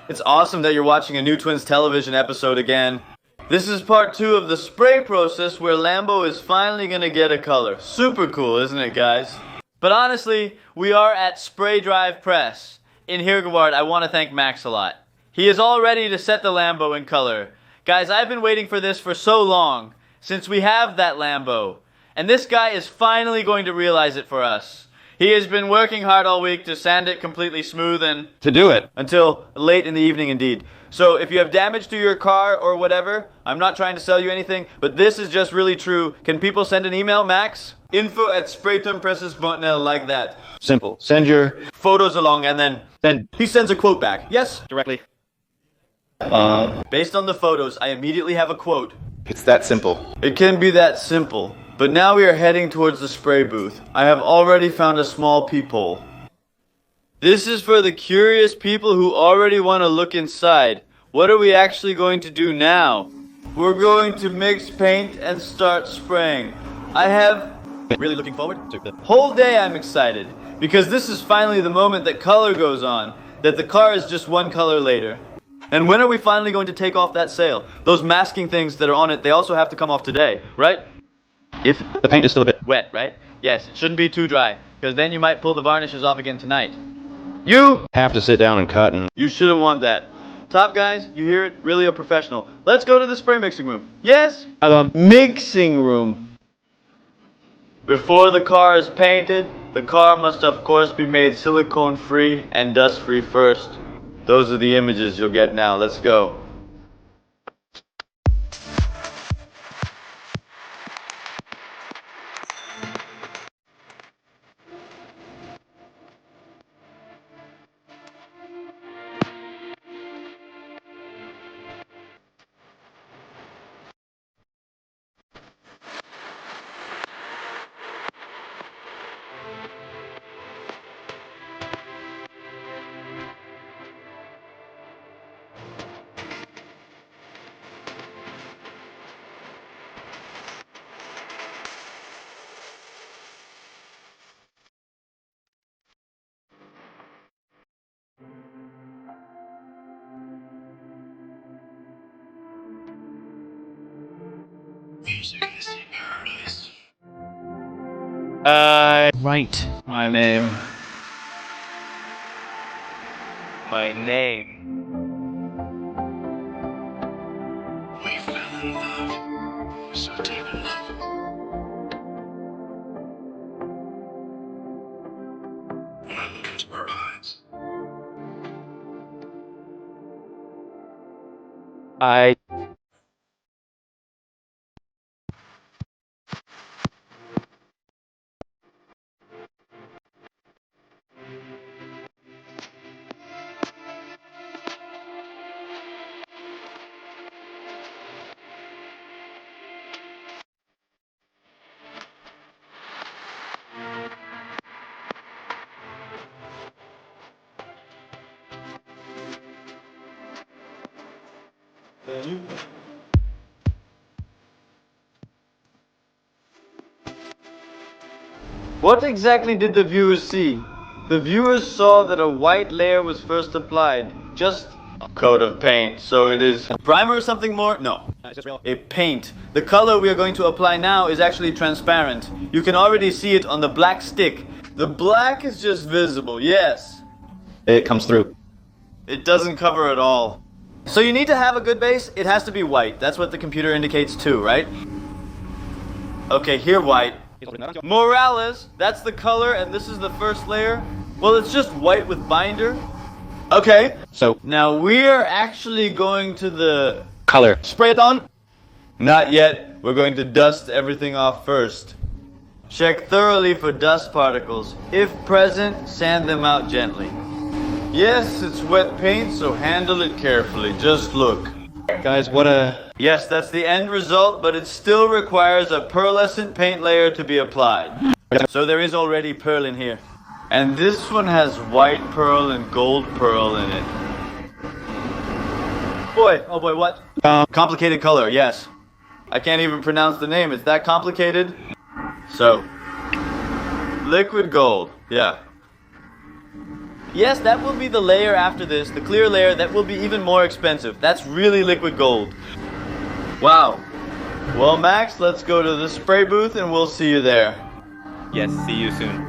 It's awesome that you're watching a New Twins television episode again. This is part 2 of the spray process where Lambo is finally gonna get a color. Super cool, isn't it, guys? But honestly, we are at Spray Drive Press. In Heergewaard, I want to thank Max a lot. He is all ready to set the Lambo in color. Guys, I've been waiting for this for so long, since we have that Lambo. And this guy is finally going to realize it for us. He has been working hard all week to sand it completely smooth and to do it until late in the evening indeed. So if you have damage to your car or whatever, I'm not trying to sell you anything, but this is just really true. Can people send an email, Max? info@spraytonpresses.nl, like that. Simple. Send your photos along and then he sends a quote back. Yes? directly. Based on the photos, I immediately have a quote. It's that simple. It can be that simple. But now we are heading towards the spray booth. I have already found a small peephole. This is for the curious people who already want to look inside. What are we actually going to do now? We're going to mix paint and start spraying. I have Really looking forward to the whole day I'm excited because this is finally the moment that color goes on, that the car is just one color later. And when are we finally going to take off that sail? Those masking things that are on it, they also have to come off today, right? if the paint is still a bit Wet, right? Yes, it shouldn't be too dry, because then you might pull the varnishes off again tonight. You have to sit down and cut and You shouldn't want that. Top guys, you hear it? Really a professional. Let's go to the spray mixing room. Yes? Mixing room. Before the car is painted, the car must of course be made silicone-free and dust-free first. Those are the images you'll get now. Let's go. Music is in paradise. Write my name. My name. We fell in love. We're so deep in love. When I look into her eyes, I What exactly did the viewers see? The viewers saw that a white layer was first applied. Just a coat of paint. So it is primer or something more? No. A paint. The color we are going to apply now is actually transparent. You can already see it on the black stick. The black is just visible, yes. it comes through. It doesn't cover it all. So you need to have a good base. It has to be white. That's what the computer indicates too, right? Okay, here white. Morales, that's the color, and this is the first layer. Well, it's just white with binder. Okay, So now we're actually going to the color. spray it on. Not yet. We're going to dust everything off first. Check thoroughly for dust particles. If present, sand them out gently. Yes, it's wet paint, so handle it carefully. Just look. Guys, what a Yes, that's the end result, but it still requires a pearlescent paint layer to be applied. So there is already pearl in here. And this one has white pearl and gold pearl in it. Boy, oh boy, what? Complicated color, yes. I can't even pronounce the name, it's that complicated. So, liquid gold, yeah. Yes, that will be the layer after this, the clear layer that will be even more expensive. That's really liquid gold. Wow. Well, Max, let's go to the spray booth and we'll see you there. Yes, see you soon.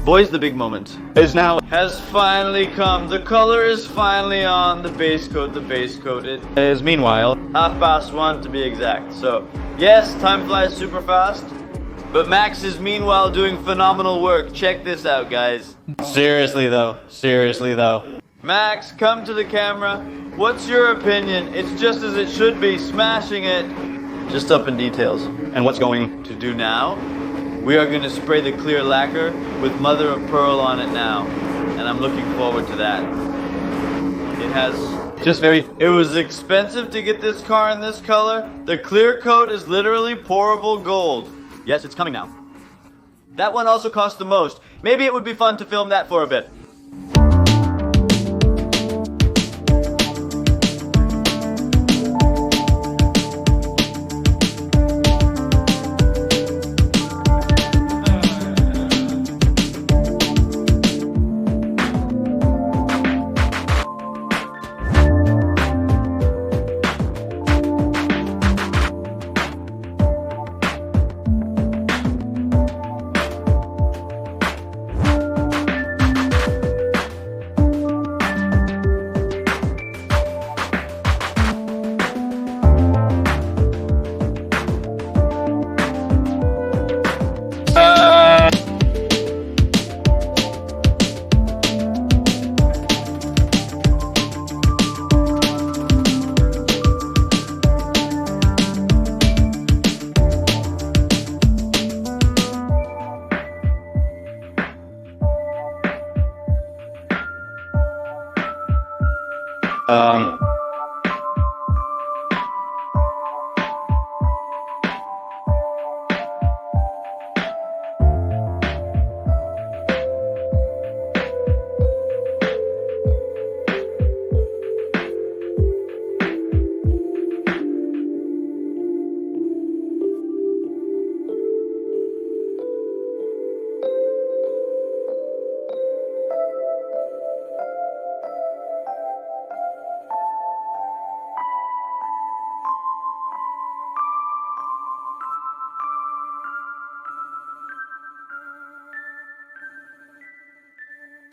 Boys, the big moment Is now has finally come. The color is finally on. The base coat, it is meanwhile. 1:30 to be exact. So, yes, time flies super fast. But Max is meanwhile doing phenomenal work. Check this out, guys. Seriously though. Max, come to the camera. What's your opinion? It's just as it should be, smashing it. Just up in details. And what's going To do now, we are going to spray the clear lacquer with mother of pearl on it now. And I'm looking forward to that. It was expensive to get this car in this color. The clear coat is literally pourable gold. Yes, it's coming now. That one also cost the most. Maybe it would be fun to film that for a bit.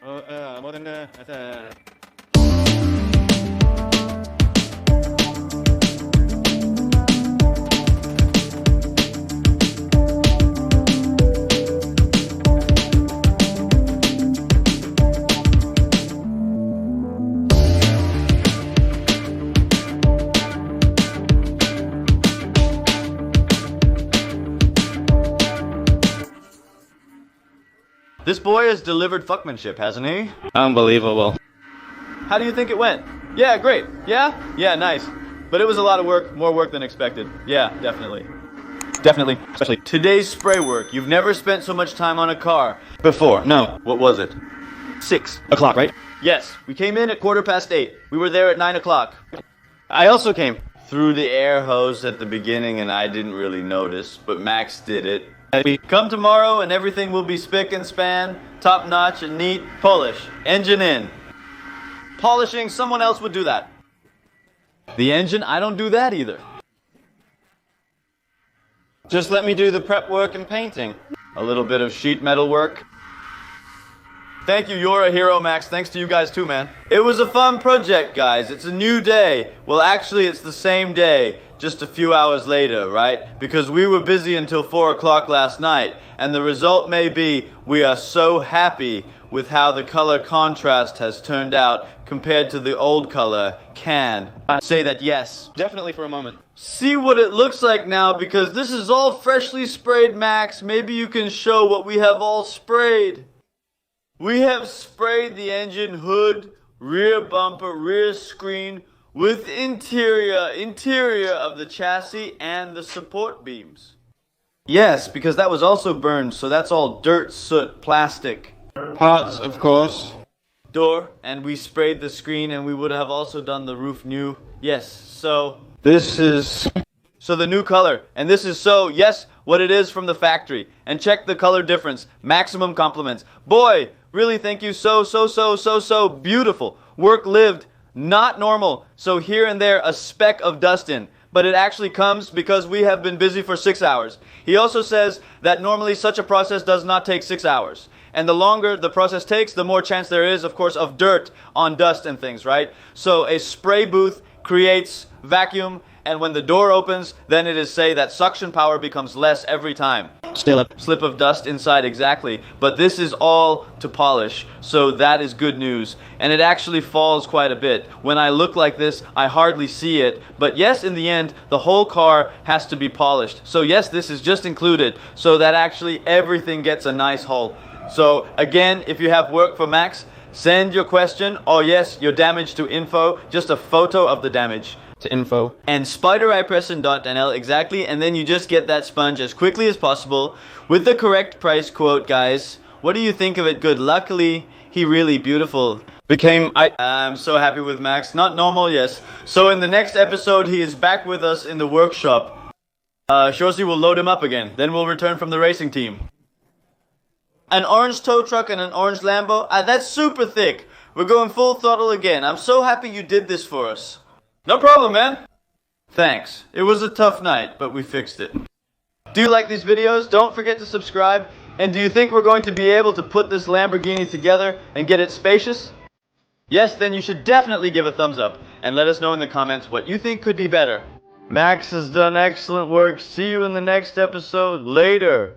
more than This boy has delivered fuckmanship, hasn't he? unbelievable. How do you think it went? Yeah, great. Yeah? Yeah, nice. But it was a lot of work, more work than expected. Yeah, definitely. Definitely, especially Today's spray work. You've never spent so much time on a car. before. No, What was it? 6 o'clock, right? Yes, we came in at 8:15. We were there at 9 o'clock. I also came. Through the air hose at the beginning and I didn't really notice, but Max did it. We Come tomorrow and everything will be spick and span, top notch and neat. Polish. Engine in. Polishing, someone else would do that. The engine, I don't do that either. just let me do the prep work and painting. A little bit of sheet metal work. Thank you, you're a hero, Max. Thanks to you guys too, man. It was a fun project, guys. It's a new day. Well, actually, it's the same day, just a few hours later, right? Because we were busy until 4 o'clock last night, and the result may be we are so happy with how the color contrast has turned out compared to the old color. Can say that yes. Definitely for a moment. See what it looks like now, because this is all freshly sprayed, Max. Maybe you can show what we have all sprayed. We have sprayed the engine hood, rear bumper, rear screen, with interior of the chassis and the support beams. Yes, because that was also burned, so that's all dirt, soot, plastic. Parts, of course. Door, and we sprayed the screen, and we would have also done the roof new. Yes, so This is the new color, and this is yes, what it is from the factory. And check the color difference. Maximum compliments. Boy, really thank you so beautiful. Work lived, not normal. So here and there a speck of dust in. But it actually comes because we have been busy for 6 hours. He also says that normally such a process does not take 6 hours. And the longer the process takes, the more chance there is, of course, of dirt on dust and things, right? So a spray booth creates vacuum, and when the door opens, then it is say that suction power becomes less every time. still up. Slip of dust inside, exactly. But this is all to polish, so that is good news. And it actually falls quite a bit. When I look like this, I hardly see it. But yes, in the end, the whole car has to be polished. So yes, this is just included, so that actually everything gets a nice hull. So again, if you have work for Max, send your question, or yes, your damage to info, just a photo of the damage. To info. And spider.ipressin.nl, exactly, and then you just get that sponge as quickly as possible with the correct price quote, guys. What do you think of it? Good. Luckily, he really beautiful. I'm so happy with Max. Not normal, yes. So in the next episode, he is back with us in the workshop. Shorzy will load him up again. Then we'll return from the racing team. An orange tow truck and an orange Lambo? That's super thick. We're going full throttle again. I'm so happy you did this for us. No problem, man. Thanks. It was a tough night, but we fixed it. Do you like these videos? Don't forget to subscribe. And do you think we're going to be able to put this Lamborghini together and get it spacious? Yes, then you should definitely give a thumbs up and let us know in the comments what you think could be better. Max has done excellent work. See you in the next episode. Later.